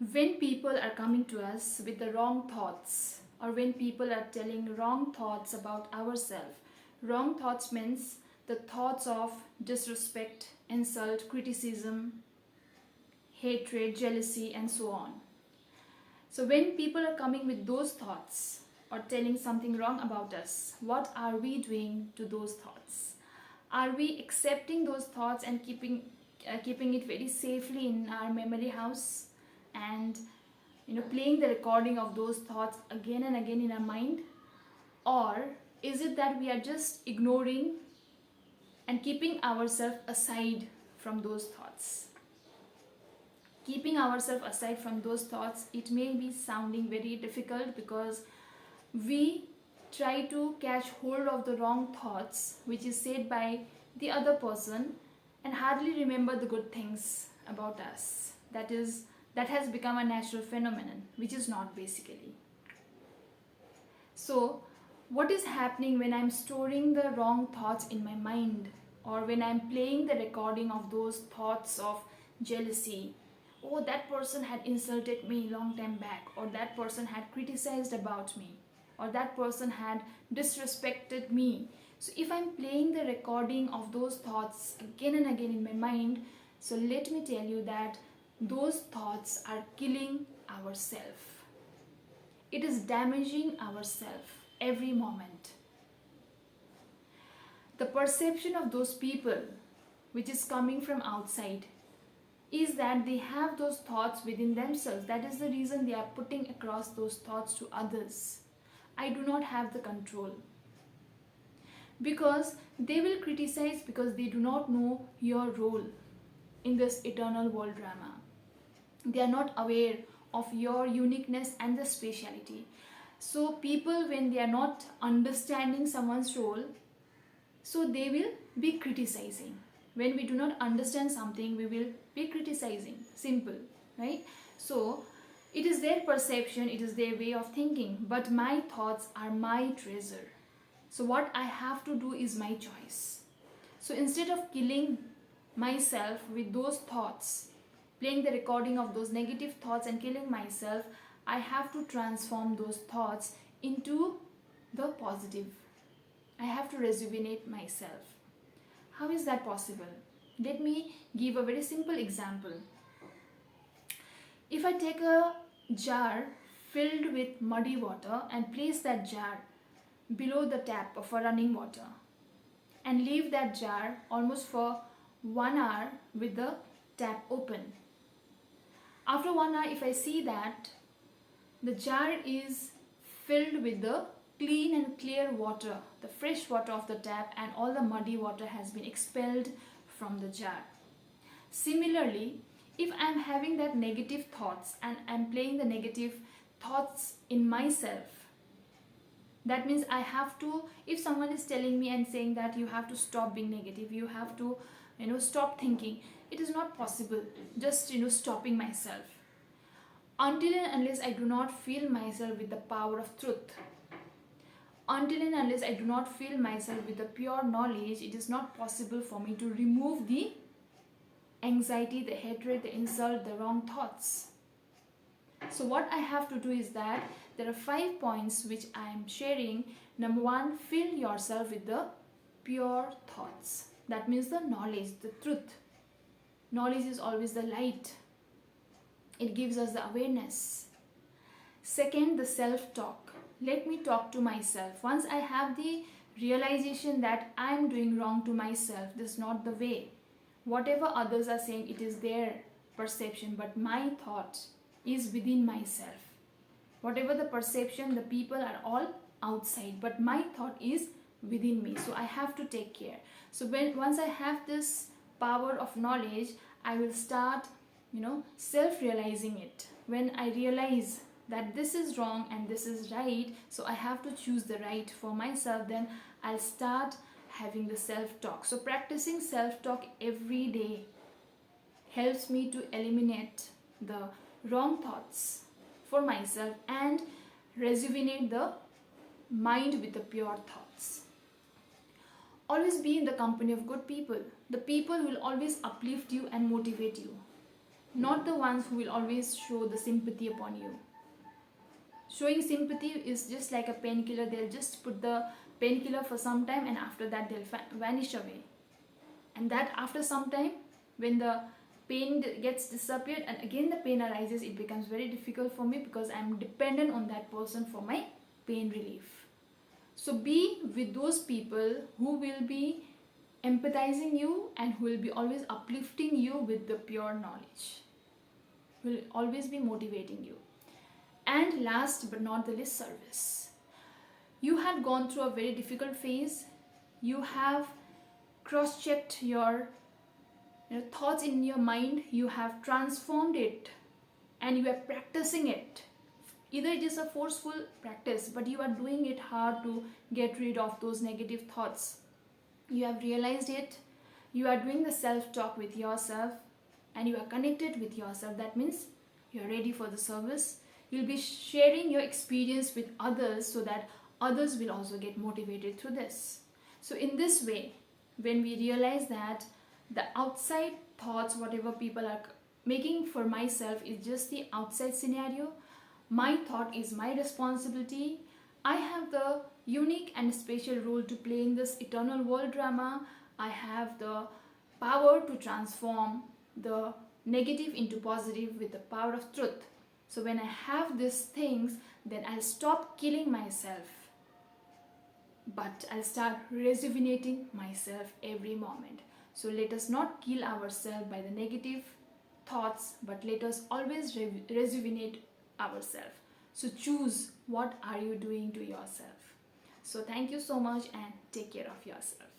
When people are coming to us with the wrong thoughts, or when people are telling wrong thoughts about ourselves, wrong thoughts means the thoughts of disrespect, insult, criticism, hatred, jealousy, and so on. So, when people are coming with those thoughts or telling something wrong about us, what are we doing to those thoughts? Are we accepting those thoughts and keeping it very safely in our memory house, and playing the recording of those thoughts again and again in our mind? Or is it that we are just ignoring and keeping ourselves aside from those thoughts? Keeping ourselves aside from those thoughts, it may be sounding very difficult because we try to catch hold of the wrong thoughts which is said by the other person and hardly remember the good things about us. That has become a natural phenomenon, which is not basically. So what is happening when I'm storing the wrong thoughts in my mind, or when I'm playing the recording of those thoughts of jealousy? Oh, that person had insulted me long time back, or that person had criticized about me, or that person had disrespected me. So if I'm playing the recording of those thoughts again and again in my mind, so let me tell you that those thoughts are killing ourselves. It is damaging ourselves every moment. The perception of those people, which is coming from outside, is that they have those thoughts within themselves. That is the reason they are putting across those thoughts to others. I do not have the control. Because they will criticize because they do not know your role in this eternal world drama. They are not aware of your uniqueness and the speciality. So people, when they are not understanding someone's role, so they will be criticizing. When we do not understand something, we will be criticizing. Simple, right? So it is their perception, it is their way of thinking, but my thoughts are my treasure. So what I have to do is my choice. So instead of killing myself with those thoughts, playing the recording of those negative thoughts and killing myself, I have to transform those thoughts into the positive. I have to rejuvenate myself. How is that possible? Let me give a very simple example. If I take a jar filled with muddy water and place that jar below the tap of a running water and leave that jar almost for 1 hour with the tap open. After 1 hour, if I see that the jar is filled with the clean and clear water, the fresh water of the tap, and all the muddy water has been expelled from the jar. Similarly, if I'm having that negative thoughts and I'm playing the negative thoughts in myself, that means I have to, if someone is telling me and saying that you have to stop being negative, you have to, stop thinking, it is not possible just, stopping myself. Until and unless I do not fill myself with the power of truth, until and unless I do not fill myself with the pure knowledge, it is not possible for me to remove the anxiety, the hatred, the insult, the wrong thoughts. So what I have to do is that there are 5 points which I am sharing. Number 1, fill yourself with the pure thoughts. That means the knowledge, the truth. Knowledge is always the light. It gives us the awareness. Second, the self-talk. Let me talk to myself. Once I have the realization that I am doing wrong to myself, this is not the way. Whatever others are saying, it is their perception, but my thought is within myself. Whatever the perception, the people are all outside, but my thought is within me. So I have to take care. So once I have this power of knowledge, I will start, self-realizing it. When I realize that this is wrong and this is right, so I have to choose the right for myself, then I'll start having the self-talk. So practicing self-talk every day helps me to eliminate the wrong thoughts for myself and rejuvenate the mind with the pure thoughts. Always be in the company of good people. The people will always uplift you and motivate you. not the ones who will always show the sympathy upon you. Showing sympathy is just like a painkiller. They'll just put the painkiller for some time, and after that they'll vanish away. And that after some time, when the pain gets disappeared and again the pain arises, it becomes very difficult for me because I'm dependent on that person for my pain relief. So be with those people who will be empathizing you and who will be always uplifting you with the pure knowledge, will always be motivating you. And last but not the least, service. You had gone through a very difficult phase. You have cross-checked your thoughts in your mind. You have transformed it and you are practicing it. Either it is a forceful practice, but you are doing it hard to get rid of those negative thoughts. You have realized it. You are doing the self-talk with yourself and you are connected with yourself. That means you are ready for the service. You'll be sharing your experience with others so that others will also get motivated through this. So in this way, when we realize that the outside thoughts, whatever people are making for myself, is just the outside scenario, my thought is my responsibility. I have the unique and special role to play in this eternal world drama. I have the power to transform the negative into positive with the power of truth. So when I have these things, then I'll stop killing myself, but I'll start rejuvenating myself every moment. So let us not kill ourselves by the negative thoughts, but let us always rejuvenate ourselves. So choose what are you doing to yourself. So thank you so much and take care of yourself.